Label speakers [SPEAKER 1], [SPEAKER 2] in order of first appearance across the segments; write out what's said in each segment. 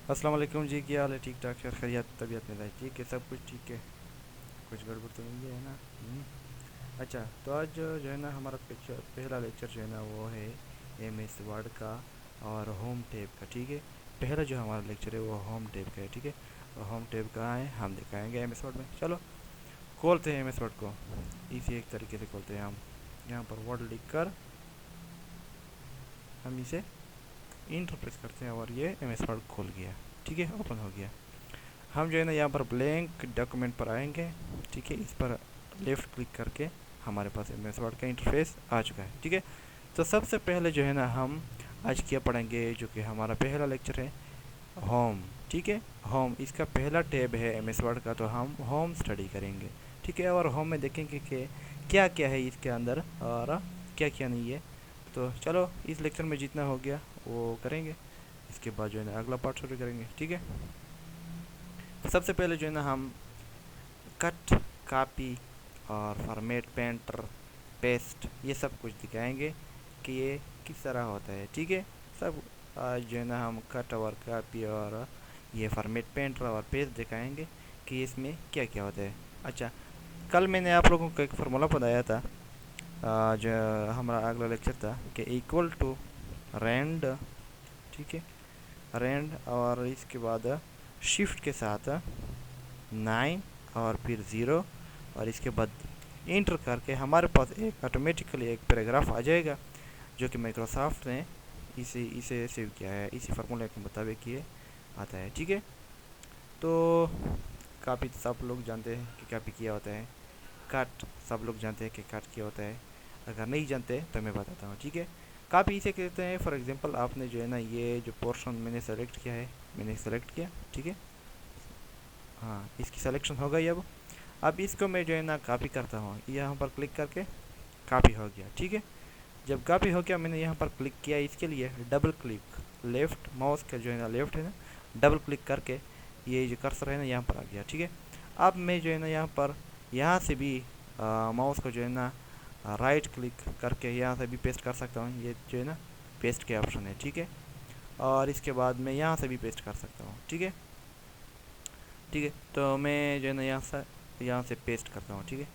[SPEAKER 1] अस्सलाम वालेकुम जी, क्या हाल है? ठीक ठाक, खैर खैरियत, तबीयत में ठीक है, सब कुछ ठीक है। कुछ गड़बड़ तो नहीं है ना? अच्छा, तो आज जो है ना हमारा पिक्चर पहला लेक्चर जो है ना वो है एम एस वर्ड का और होम टैब का। ठीक है, पहला जो हमारा लेक्चर है वो होम टैब का है। ठीक है, और होम टैब कहाँ है हम दिखाएंगे एम एस वर्ड में। चलो खोलते हैं एम एस वर्ड को। इसी एक तरीके से खोलते हैं हम। यहाँ पर वर्ड लिख कर हम इसे इंटर प्रेस करते हैं और ये एम एस वर्ड खोल गया। ठीक है, ओपन हो गया। हम जो है ना यहाँ पर ब्लैंक डॉक्यूमेंट पर आएंगे। ठीक है, इस पर लेफ़्ट क्लिक करके हमारे पास एम एस वर्ड का इंटरफेस आ चुका है। ठीक है, तो सबसे पहले जो है ना हम आज क्या पढ़ेंगे, जो कि हमारा पहला लेक्चर है, होम। ठीक है, होम इसका पहला टैब है एम एस वर्ड का, तो हम होम स्टडी करेंगे। ठीक है, और होम में देखेंगे कि क्या क्या है इसके अंदर और क्या क्या नहीं है। तो चलो इस लेक्चर में जितना हो गया वो करेंगे, इसके बाद जो है ना अगला पार्ट शुरू करेंगे। ठीक है, सबसे पहले जो है ना हम कट, कॉपी और फॉर्मेट, पेंटर, पेस्ट, ये सब कुछ दिखाएंगे कि ये किस तरह होता है। ठीक है, सब आज जो है ना हम कट और कॉपी और ये फॉर्मेट, पेंटर और पेस्ट दिखाएंगे कि इसमें क्या क्या होता है। अच्छा, कल मैंने आप लोगों को एक फार्मूला बताया था, जो हमारा अगला लेक्चर था, कि इक्वल टू रेंड। ठीक है, रेंड और इसके बाद शिफ्ट के साथ 9 और फिर 0 और इसके बाद इंटर करके हमारे पास एक ऑटोमेटिकली एक पैराग्राफ आ जाएगा, जो कि माइक्रोसॉफ्ट ने इसे इसे सेव किया है, इसी फार्मूले के मुताबिक ये आता है। ठीक है, तो काफ़ी सब लोग जानते हैं कि काफ़ी क्या होता है। कट सब लोग जानते हैं कि कट क्या होता है। अगर नहीं जानते तो मैं बताता हूँ। ठीक है, काफ़ी इसे कहते हैं, फॉर एग्जांपल आपने जो है ना ये जो पोर्शन मैंने सेलेक्ट किया है, मैंने सेलेक्ट किया। ठीक है, हाँ इसकी सिलेक्शन हो गई। अब इसको मैं जो है ना कॉपी करता हूँ, यहाँ पर क्लिक करके कॉपी हो गया। ठीक है, जब कॉपी हो गया मैंने यहाँ पर क्लिक किया, इसके लिए डबल क्लिक, लेफ़्ट माउस का जो है ना लेफ़्ट है ना, डबल क्लिक करके ये जो कर्सर है ना यहाँ पर आ गया। ठीक है, अब मैं जो है ना यहाँ पर यहाँ से भी माउस को जो है ना राइट क्लिक करके यहाँ से भी पेस्ट कर सकता हूँ। ये जो है ना पेस्ट के ऑप्शन है। ठीक है, और इसके बाद मैं यहाँ से भी पेस्ट कर सकता हूँ। ठीक है, ठीक है, तो मैं जो है ना यहाँ से पेस्ट करता हूँ। ठीक है,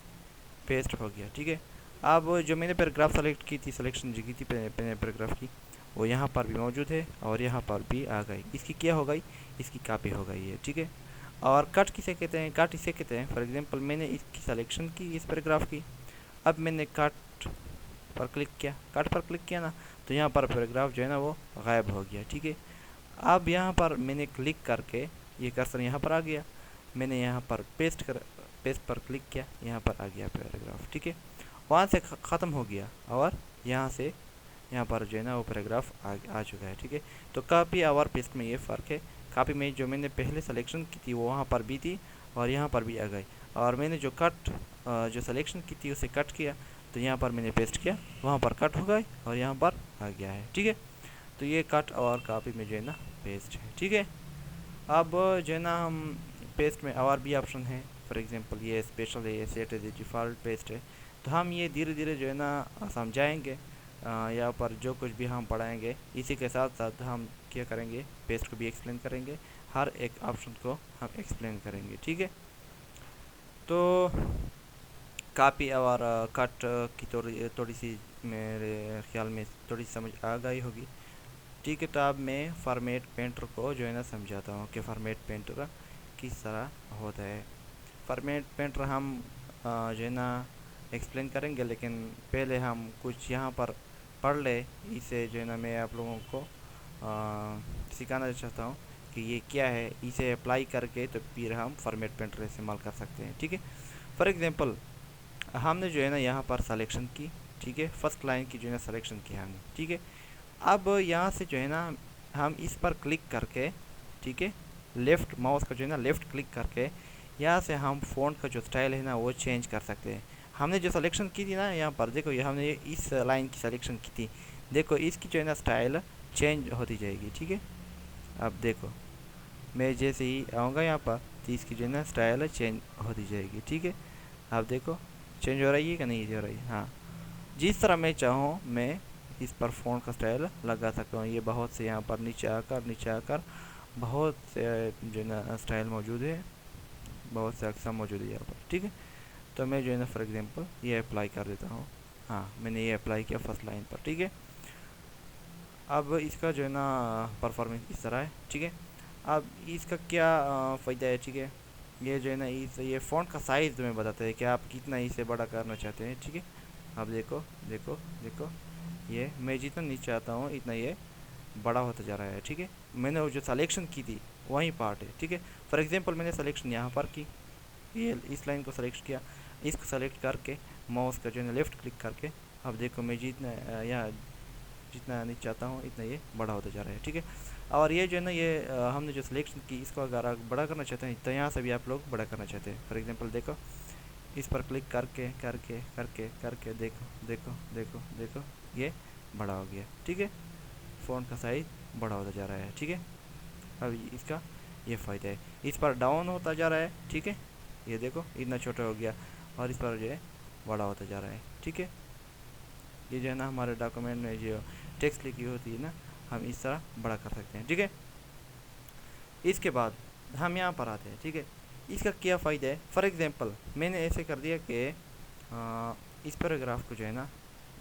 [SPEAKER 1] पेस्ट हो गया। ठीक है, अब जो मैंने पैराग्राफ सेलेक्ट की थी, सिलेक्शन जो की थी पैराग्राफ की, वो यहाँ पर भी मौजूद है और यहाँ पर भी आ गई। इसकी क्या हो गई, इसकी कॉपी हो गई है। ठीक है, और कट किसे कहते हैं, कट इसे कहते हैं, फॉर एग्जांपल मैंने इसकी सिलेक्शन की इस पैराग्राफ की, अब मैंने कट पर क्लिक किया, कट पर क्लिक किया ना, तो यहाँ पर पैराग्राफ जो है ना वो गायब हो गया। ठीक है, अब यहाँ पर मैंने क्लिक करके ये कर्सर यहाँ पर आ गया, मैंने यहाँ पर पेस्ट पर क्लिक किया, यहाँ पर आ गया पैराग्राफ। ठीक है, वहाँ से ख़त्म हो गया और यहाँ से यहाँ पर जो है ना वो पैराग्राफ आ चुका है। ठीक है, तो कॉपी और पेस्ट में ये फ़र्क है। कॉपी में जो मैंने पहले सिलेक्शन की थी वो वहाँ पर भी थी और यहाँ पर भी आ गई, और मैंने जो कट जो सिलेक्शन की थी उसे कट किया, तो यहाँ पर मैंने पेस्ट किया, वहाँ पर कट हो गई और यहाँ पर आ गया है। ठीक है, तो ये कट और कॉपी में जो है ना पेस्ट है। ठीक है, अब जो है ना हम पेस्ट में और भी ऑप्शन है, फॉर एग्जांपल ये स्पेशल है, ये सेट एज डिफ़ॉल्ट पेस्ट है। तो हम ये धीरे धीरे जो है ना समझाएंगे, यहाँ पर जो कुछ भी हम पढ़ाएंगे इसी के साथ साथ हम क्या करेंगे, पेस्ट को भी एक्सप्लेन करेंगे, हर एक ऑप्शन को हम एक्सप्लेन करेंगे। ठीक है, तो कॉपी और कट की थोड़ी थोड़ी सी मेरे ख्याल में थोड़ी समझ आ गई होगी। ठीक है, तो अब मैं फॉर्मेट पेंटर को जो है ना समझाता हूँ कि फॉर्मेट पेंटर किस तरह होता है। फॉर्मेट पेंटर हम जो है ना एक्सप्लेन करेंगे, लेकिन पहले हम कुछ यहाँ पर पढ़ ले, इसे जो है ना मैं आप लोगों को सिखाना चाहता हूँ कि ये क्या है, इसे अप्लाई करके तो फिर हम फॉर्मेट पेंटर इस्तेमाल कर सकते हैं। ठीक है, फॉर एग्जांपल हमने जो है ना यहाँ पर सिलेक्शन की, ठीक है, फर्स्ट लाइन की जो है ना सिलेक्शन की हमने। ठीक है, अब यहाँ से जो है ना हम इस पर क्लिक करके, ठीक है, लेफ़्ट माउस का जो है ना लेफ़्ट क्लिक करके यहाँ से हम फ़ॉन्ट का जो स्टाइल है ना वो चेंज कर सकते हैं। हमने जो सिलेक्शन की थी ना यहाँ पर देखो, ये हमने इस लाइन की सिलेक्शन की थी, देखो इसकी जो है ना स्टाइल चेंज होती जाएगी। ठीक है, अब देखो मैं जैसे ही आऊँगा यहाँ पर तो इसकी जो है ना स्टाइल चेंज होती जाएगी। ठीक है, आप देखो चेंज हो रही है कि नहीं हो रही। हाँ, जिस तरह मैं चाहूँ मैं इस पर फ़ॉन्ट का स्टाइल लगा सकता हूँ। ये बहुत से यहाँ पर नीचे आकर बहुत से जो है ना स्टाइल मौजूद है, बहुत से अक्सम मौजूद है यहाँ पर, ठीक है। तो मैं जो है ना फॉर एग्जांपल ये अप्लाई कर देता हूँ। हाँ, मैंने ये अप्लाई किया फर्स्ट लाइन पर, ठीक है। अब इसका जो है ना परफॉर्मेंस इस तरह है, ठीक है। अब इसका क्या फ़ायदा है, ठीक है। ये जो है ना ये फ़ॉन्ट का साइज़ तुम्हें बताता है कि आप कितना इसे बड़ा करना चाहते हैं, ठीक है। अब देखो देखो देखो, ये मैं जितना नीचे आता हूँ इतना ये बड़ा होता जा रहा है, ठीक है। मैंने वो जो सलेक्शन की थी वही पार्ट है, ठीक है। फॉर एग्जांपल मैंने सलेक्शन यहाँ पर की, ये इस लाइन को सेलेक्ट किया, इसको सेलेक्ट करके माउस का जो है लेफ़्ट क्लिक करके, अब देखो मैं जितना यहाँ जितना नीचे चाहता हूँ इतना ये बड़ा होता जा रहा है, ठीक है। और ये जो है ना ये हमने जो सिलेक्शन की इसको अगर आप बड़ा करना चाहते हैं तो यहाँ से भी आप लोग बड़ा करना चाहते हैं। फॉर एग्जांपल देखो, इस पर क्लिक करके करके करके करके देखो देखो देखो देखो, ये बड़ा हो गया, ठीक है। फ़ॉन्ट का साइज़ बड़ा होता जा रहा है, ठीक है। अब इसका ये फ़ायदा है, इस पर डाउन होता जा रहा है, ठीक है। ये देखो इतना छोटा हो गया, और इस पर जो है बड़ा होता जा रहा है, ठीक है। ये जो है ना हमारे डॉक्यूमेंट में जो टेक्स्ट लिखी होती है ना, हम इस तरह बड़ा कर सकते हैं, ठीक है। इसके बाद हम यहाँ पर आते हैं, ठीक है। इसका क्या फ़ायदा है, फॉर एग्जांपल मैंने ऐसे कर दिया कि इस पैराग्राफ को जो है ना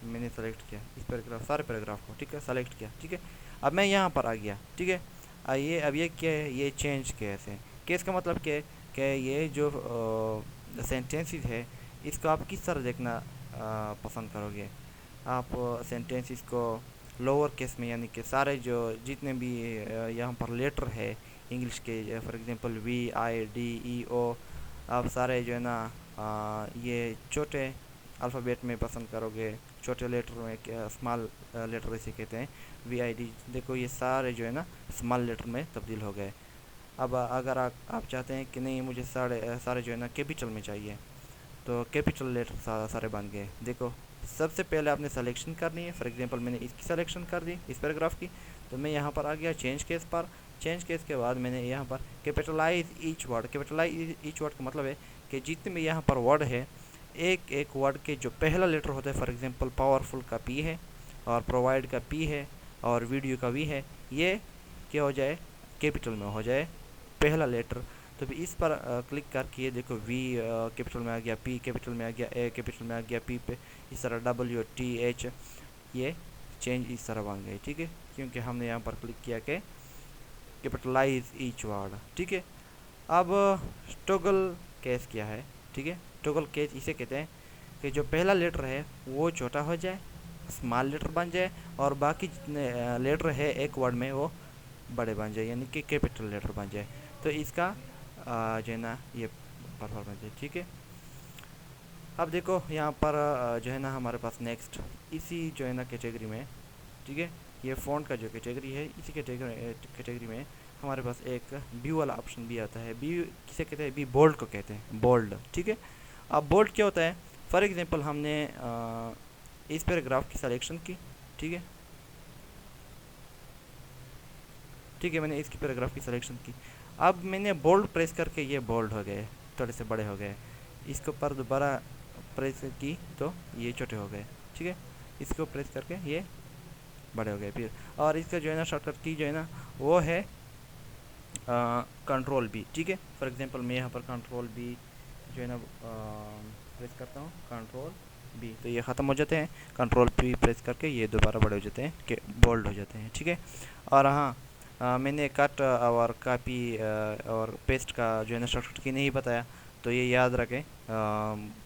[SPEAKER 1] मैंने सेलेक्ट किया, इस पैराग्राफ सारे पैराग्राफ को, ठीक है, सेलेक्ट किया, ठीक है। अब मैं यहाँ पर आ गया, ठीक है। आइए अब ये क्या है, ये चेंज केस है। केस का मतलब क्या है कि ये जो सेंटेंसेस है इसको आप किस तरह देखना पसंद करोगे। आप सेंटेंसेस को लोअर केस में, यानी कि सारे जो जितने भी यहाँ पर लेटर है इंग्लिश के, for example V I D E O, आप सारे जो है ना ये छोटे अल्फ़ाबेट में पसंद करोगे, छोटे लेटर में, क्या स्मॉल लेटर इसे कहते हैं, वी आई डी। देखो ये सारे जो है ना स्मॉल लेटर में तब्दील हो गए। अब अगर आप चाहते हैं कि नहीं मुझे सारे जो है ना कैपिटल में चाहिए, तो कैपिटल लेटर सारे बन गए। देखो सबसे पहले आपने सिलेक्शन करनी है, फॉर एग्जांपल मैंने इसकी सिलेक्शन कर दी इस पैराग्राफ की, तो मैं यहाँ पर आ गया चेंज केस पर। चेंज केस के बाद मैंने यहाँ पर capitalise each word. Capitalise each word का मतलब है कि जितने भी यहाँ पर वर्ड है, एक एक वर्ड के जो पहला लेटर होता है, फॉर एग्जांपल पावरफुल का पी है, और प्रोवाइड का पी है, और वीडियो का वी है, ये क्या हो जाए, कैपिटल में हो जाए पहला लेटर। तो भी इस पर क्लिक करके ये देखो वी कैपिटल में आ गया, पी कैपिटल में आ गया, ए कैपिटल में आ गया, पी पे इस तरह डब्ल्यू टी एच, ये चेंज इस तरह बन गई, ठीक है, क्योंकि हमने यहाँ पर क्लिक किया कि कैपिटलाइज ईच वर्ड, ठीक है। अब टॉगल केस क्या है, ठीक है। टॉगल केस इसे कहते हैं कि जो पहला लेटर है वो छोटा हो जाए, स्मॉल लेटर बन जाए, और बाकी जितने लेटर है एक वर्ड में वो बड़े बन जाए, यानी कि कैपिटल लेटर बन जाए। तो इसका जो है ना ये परफॉर्मेंस है, ठीक है। अब देखो यहाँ पर जो है ना हमारे पास नेक्स्ट इसी जो है ना कैटेगरी में, ठीक है, ये फ़ॉन्ट का जो कैटेगरी है इसी कैटेगरी में हमारे पास एक बी वाला ऑप्शन भी आता है। बी किसे कहते हैं, बी बोल्ड को कहते हैं, बोल्ड, ठीक है। अब बोल्ड क्या होता है, फॉर एग्जांपल हमने इस पैराग्राफ की सिलेक्शन की, ठीक है, ठीक है, मैंने इसकी पैराग्राफ की सिलेक्शन की। अब मैंने बोल्ड प्रेस करके ये बोल्ड हो गए, थोड़े से बड़े हो गए। इसको पर दोबारा प्रेस की तो ये छोटे हो गए, ठीक है। इसको प्रेस करके ये बड़े हो गए फिर। और इसका जो है ना शॉर्टकट की जो है ना वो है कंट्रोल बी, ठीक है। फॉर एग्जांपल मैं यहाँ पर कंट्रोल बी जो है ना प्रेस करता हूँ, कंट्रोल बी, तो ये ख़त्म हो जाते हैं। कंट्रोल बी प्रेस करके ये दोबारा बड़े हो जाते हैं, कि बोल्ड हो जाते हैं, ठीक है। और हाँ, मैंने कट और कॉपी और पेस्ट का जो है ना शॉर्टकट की नहीं बताया, तो ये याद रखें,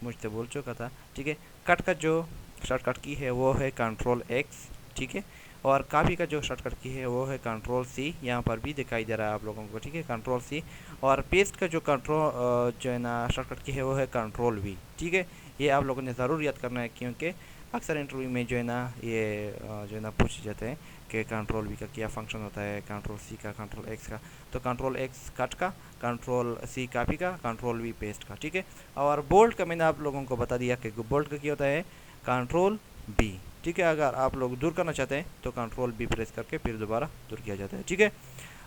[SPEAKER 1] मुझसे बोल चुका था, ठीक है। कट का जो शॉर्टकट की है वो है कंट्रोल एक्स, ठीक है। और कॉपी का जो शॉर्टकट की है वो है कंट्रोल सी, यहाँ पर भी दिखाई दे रहा है आप लोगों को, ठीक है, कंट्रोल सी। और पेस्ट का जो जो है ना शॉर्टकट की है वो है कंट्रोल वी, ठीक है। ये आप लोगों ने ज़रूर याद करना है, क्योंकि अक्सर इंटरव्यू में जो है ना ये जो है ना पूछ जाते हैं कि कंट्रोल वी का क्या फंक्शन होता है, कंट्रोल सी का, कंट्रोल एक्स का। तो कंट्रोल एक्स कट का, कंट्रोल सी कॉपी का, कंट्रोल वी पेस्ट का, ठीक है। और बोल्ड का मैंने आप लोगों को बता दिया कि बोल्ड का क्या होता है, कंट्रोल बी, ठीक है। अगर आप लोग दूर करना चाहते हैं तो कंट्रोल बी प्रेस करके फिर दोबारा दूर किया जाता है, ठीक है।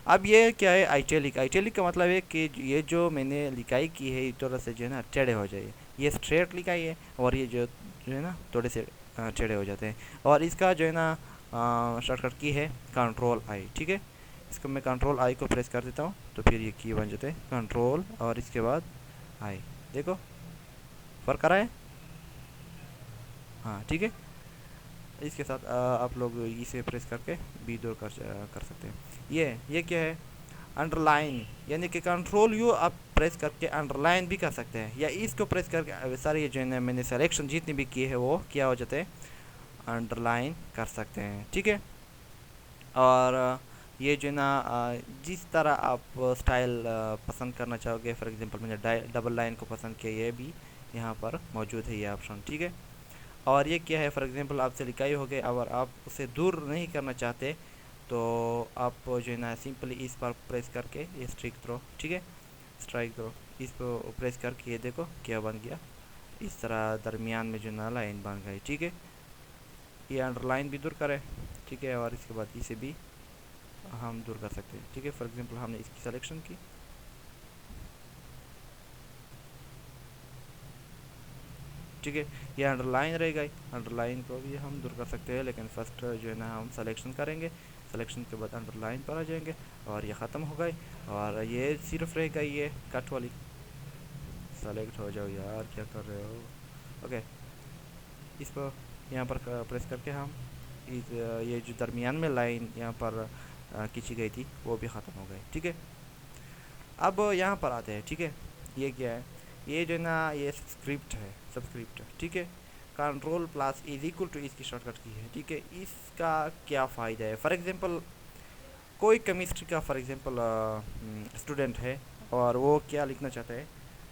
[SPEAKER 1] अब ये क्या है, आइटैलिक। आइटैलिक का मतलब है कि ये जो मैंने लिखाई की है इस तरह से जो है ना टेढ़े हो जाए, ये स्ट्रेट लिखाई है, और ये जो है ना थोड़े से टेढ़े हो जाते हैं। और इसका जो है ना शॉर्टकट की है कंट्रोल आई, ठीक है। इसको मैं कंट्रोल आई को प्रेस कर देता हूँ तो फिर ये की बन जाते हैं कंट्रोल और इसके बाद आई। देखो फ़र्क आ रहा है। हाँ ठीक है। इसके साथ आप लोग इसे प्रेस करके भी दूर कर सकते हैं। ये क्या है, अंडरलाइन, यानी कि कंट्रोल यू आप प्रेस करके अंडरलाइन भी कर सकते हैं, या इसको प्रेस करके सारे ये जो है मैंने सिलेक्शन जितनी भी की है वो क्या हो जाते हैं, अंडरलाइन कर सकते हैं। ठीक है। और ये जो है ना जिस तरह आप स्टाइल पसंद करना चाहोगे, फॉर एग्जांपल मैंने डबल लाइन को पसंद किया, ये भी यहाँ पर मौजूद है ये ऑप्शन। ठीक है। और ये क्या है, फॉर एग्जांपल आपसे लिखाई हो गई और आप उसे दूर नहीं करना चाहते तो आप जो है ना सिंपली इस पर प्रेस करके ये स्ट्राइक थ्रो, ठीक है, स्ट्राइक थ्रो इस पर प्रेस करके ये देखो क्या बन गया, इस तरह दरमियान में जो ना लाइन बन गई। ठीक है। ये अंडरलाइन भी दूर करें। ठीक है। और इसके बाद इसे भी हम दूर कर सकते हैं। ठीक है। फॉर एग्जांपल हमने इसकी सिलेक्शन की, ठीक है, ये अंडरलाइन रहेगा, अंडरलाइन को भी हम दूर कर सकते हैं, लेकिन फर्स्ट जो है ना हम सिलेक्शन करेंगे, सिलेक्शन के बाद अंडरलाइन पर आ जाएंगे और ये ख़त्म हो गई। और ये सिर्फ रहेगा ये कट वाली, सेलेक्ट हो जाओ यार, क्या कर रहे हो। ओके, इस पर यहाँ पर प्रेस करके हम ये जो दरमियान में लाइन यहाँ पर खींची गई थी वो भी ख़त्म हो गई। ठीक है। अब यहाँ पर आते हैं। ठीक है। ये क्या है, ये जो है ना ये स्क्रिप्ट है, सबस्क्रिप्ट। ठीक है। Control plus is equal to इसकी शॉर्टकट की है। ठीक है। इसका क्या फ़ायदा है, फॉर एग्जांपल कोई केमिस्ट्री का फॉर एग्जांपल स्टूडेंट है और वो क्या लिखना चाहता है,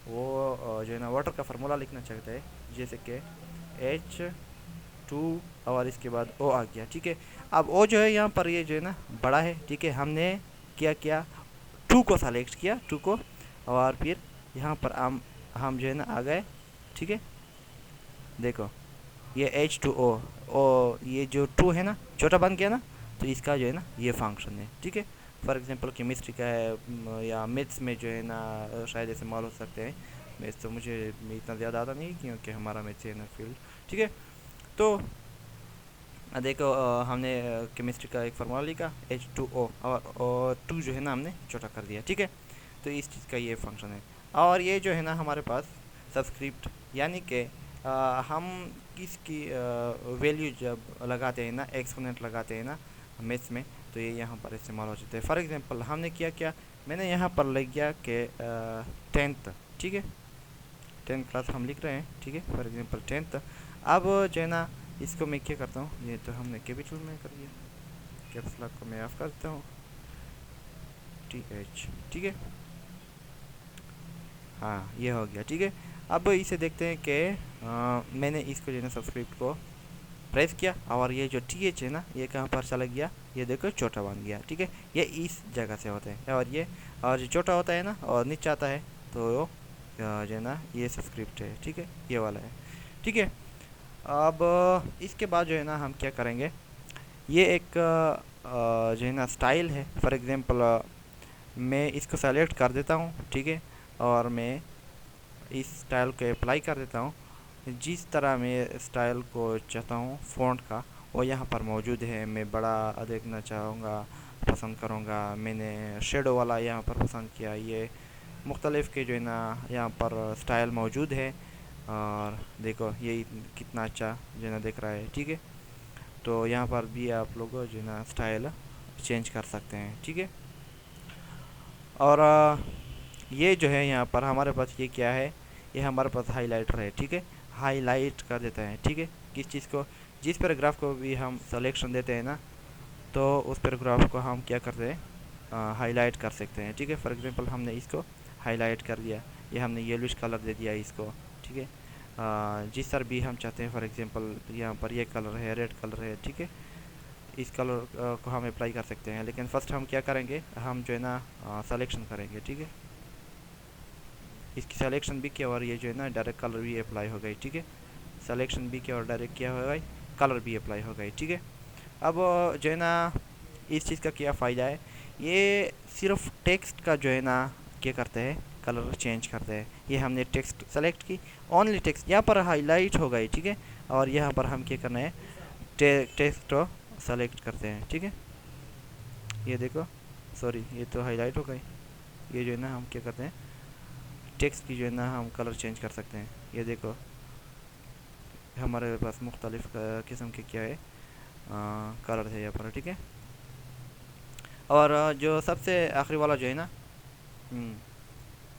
[SPEAKER 1] वो जो है ना वाटर का फार्मूला लिखना चाहता है, जैसे कि H2 और इसके बाद O आ गया। ठीक है। अब O जो है यहाँ पर ये जो है ना बड़ा है। ठीक है। हमने क्या किया, 2 को सेलेक्ट किया, 2 को, और फिर यहाँ पर हम जो है ना आ गए। ठीक है। देखो ये H2O ये जो 2 है ना छोटा बन गया ना, तो इसका जो है ना ये फंक्शन है। ठीक है। फॉर एग्जांपल केमिस्ट्री का है या मैथ्स में जो है ना शायद ऐसे मालूम हो सकते हैं, मैथ्स तो मुझे इतना ज़्यादा आता नहीं क्योंकि हमारा मैथ्स है ना फील्ड। ठीक है। तो देखो हमने केमिस्ट्री का एक फार्मूला लिखा H2O और 2 जो है ना हमने छोटा कर दिया। ठीक है। तो इस चीज़ का ये फंक्शन है। और ये जो है ना हमारे पास सबस्क्रिप्ट, यानी कि हम किसकी वैल्यू जब लगाते हैं ना, एक्सपोनेंट लगाते हैं ना मैथ्स में, तो ये यहाँ पर इस्तेमाल हो जाते हैं। फॉर एग्जांपल हमने क्या मैंने यहाँ पर लिख गया कि 10th। ठीक है। 10th क्लास हम लिख रहे हैं। ठीक है। For example 10th। अब जो है ना इसको मैं क्या करता हूँ, ये तो हमने कैपिटल में कर दिया, कैप्स लॉक को मैं ऑफ कर देता हूँ, TH। ठीक है। हाँ ये हो गया। ठीक है। अब इसे देखते हैं कि मैंने इसको जो है ना सबस्क्रिप्ट को प्रेस किया और ये जो TH है ना ये कहाँ पर चला गया, ये देखो छोटा बन गया। ठीक है। ये इस जगह से होता है, और ये और जो छोटा होता है ना और नीचे आता है तो जो है ना ये सबस्क्रिप्ट है। ठीक है। ये वाला है। ठीक है। अब इसके बाद जो है ना हम क्या करेंगे, ये एक जो है ना स्टाइल है। फॉर एग्जांपल मैं इसको सेलेक्ट कर देता हूँ। ठीक है। और मैं इस स्टाइल को अप्लाई कर देता हूँ। जिस तरह मैं स्टाइल को चाहता हूँ फ़ॉन्ट का वो यहाँ पर मौजूद है। मैं बड़ा देखना चाहूँगा, पसंद करूँगा। मैंने शेडो वाला यहाँ पर पसंद किया। ये मुख्तलिफ़ के जो है ना यहाँ पर स्टाइल मौजूद है, और देखो ये कितना अच्छा जो है ना दिख रहा है। ठीक है। तो यहाँ पर भी आप लोग जो है ना स्टाइल चेंज कर सकते हैं। ठीक है। और ये जो है यहाँ पर हमारे पास ये क्या है, ये हमारे पास हाइलाइटर है। ठीक है। हाईलाइट कर देते हैं। ठीक है। किस चीज़ को, जिस पैराग्राफ को भी हम सिलेक्शन देते हैं ना, तो उस पैराग्राफ को हम क्या करते हैं, हाईलाइट कर सकते हैं। ठीक है। फॉर एग्जांपल हमने इसको हाईलाइट कर दिया, ये हमने येलोइश कलर दे दिया इसको। ठीक है। जिस तरह भी हम चाहते हैं, फॉर एग्जांपल यहाँ पर ये कलर है, रेड कलर है। ठीक है। इस कलर को हम अप्लाई कर सकते हैं, लेकिन फ़र्स्ट हम क्या करेंगे, हम जो है ना सिलेक्शन करेंगे। ठीक है। इसकी सिलेक्शन भी किया और ये जो है ना डायरेक्ट कलर भी अप्लाई हो गई। ठीक है। सिलेक्शन भी किया और डायरेक्ट किया हो गई, कलर भी अप्लाई हो गई। ठीक है। अब जो है ना इस चीज़ का क्या फ़ायदा है, ये सिर्फ टेक्स्ट का जो है ना क्या करते हैं, कलर चेंज करते हैं। ये हमने टेक्स्ट सेलेक्ट की, ओनली टेक्स्ट यहाँ पर हाईलाइट हो गई। ठीक है। और यहाँ पर हम क्या करना है, टेक्स्ट को सेलेक्ट करते हैं। ठीक है। ये देखो सॉरी ये तो हाईलाइट हो गई। ये जो है ना हम क्या करते हैं, टेक्स्ट की जो है ना हम कलर चेंज कर सकते हैं। ये देखो हमारे पास मुख्तलिफ़ किस्म के क्या है कलर है यहाँ पर, ठीक है। और जो सबसे आखिरी वाला जो है ना,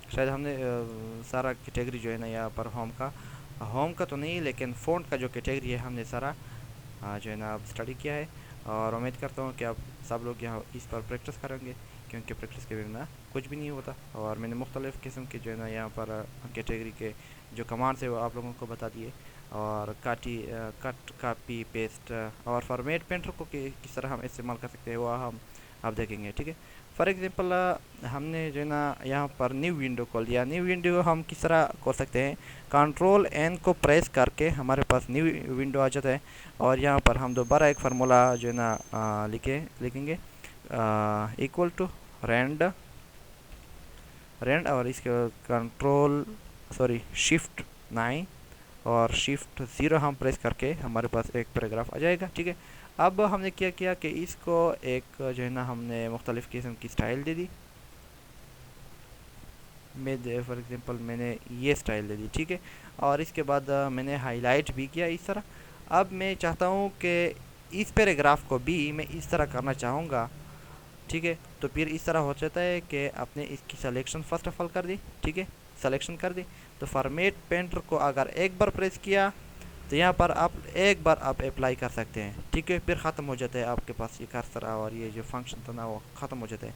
[SPEAKER 1] शायद हमने सारा कैटेगरी जो है ना यहाँ पर होम का तो नहीं, लेकिन फ़ॉन्ट का जो कैटेगरी है हमने सारा जो है ना अब स्टडी किया है। और उम्मीद करता हूँ कि आप सब लोग यहाँ इस पर प्रैक्टिस करेंगे, क्योंकि प्रैक्टिस के बिना कुछ भी नहीं होता। और मैंने मुख्तलिफ़ किस्म के जो है ना यहाँ पर कैटेगरी के जो कमांड्स है वो आप लोगों को बता दिए। और कट कापी पेस्ट और फॉर्मेट पेंटर को किस तरह हम इस्तेमाल कर सकते हैं वो हम आप देखेंगे, ठीक है। फॉर एग्ज़ाम्पल हमने जो है ना यहाँ पर न्यू विंडो खोल दिया। न्यू विंडो हम किस तरह खोल सकते हैं, कंट्रोल एन को प्रेस करके हमारे पास न्यू विंडो आ जाता है। और यहाँ पर हम दोबारा एक फार्मूला जो है ना लिखेंगे इक्वल टू रेंड और इसके कंट्रोल शिफ्ट 9 और शिफ्ट 0 हम प्रेस करके हमारे पास एक पैराग्राफ आ जाएगा, ठीक है। अब हमने क्या किया कि इसको एक जो है ना हमने मुख्तलिफ़ किस्म की style they the. For example मैंने ये स्टाइल दे दी, ठीक है। और इसके बाद मैंने हाईलाइट भी किया इस तरह। अब मैं चाहता हूँ कि इस पैराग्राफ को भी मैं इस तरह करना चाहूँगा, ठीक है। तो फिर इस तरह हो जाता है कि आपने इसकी सिलेक्शन फर्स्ट ऑफ ऑल कर दी, ठीक है, सिलेक्शन कर दी। तो फॉर्मेट पेंटर को अगर एक बार प्रेस किया तो यहाँ पर आप एक बार आप अप्लाई कर सकते हैं, ठीक है। फिर ख़त्म हो जाता है आपके पास ये कर्सर और ये जो फंक्शन था ना वो ख़त्म हो जाता है।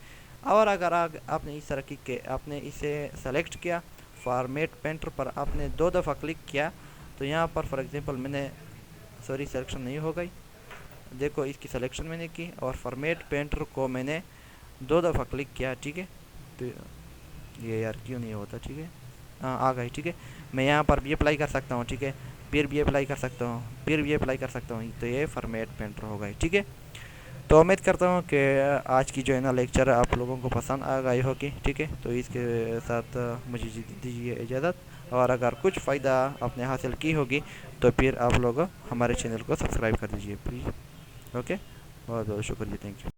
[SPEAKER 1] और अगर आपने इस तरह की आपने इसे सेलेक्ट किया, फॉर्मेट पेंटर पर आपने 2 दफ़ा क्लिक किया, तो यहाँ पर फॉर एग्ज़ाम्पल मैंने सिलेक्शन नहीं हो गई, देखो इसकी सिलेक्शन मैंने की और फॉर्मेट पेंटर को मैंने 2 दफ़ा क्लिक किया, ठीक है। तो ये यार क्यों नहीं होता, ठीक है, आ गई, ठीक है। मैं यहाँ पर भी अप्लाई कर सकता हूँ, ठीक है, फिर भी अप्लाई कर सकता हूँ, फिर भी अप्लाई कर सकता हूँ, तो ये फॉर्मेट पेंटर हो गई, ठीक है। तो उम्मीद करता हूँ कि आज की जो है ना लेक्चर आप लोगों को पसंद आ गई होगी, ठीक है। तो इसके साथ मुझे दीजिए इजाज़त। और अगर कुछ फ़ायदा आपने हासिल की होगी तो फिर आप लोग हमारे चैनल को सब्सक्राइब कर दीजिए प्लीज़। ओके, बहुत बहुत शुक्रिया, थैंक यू।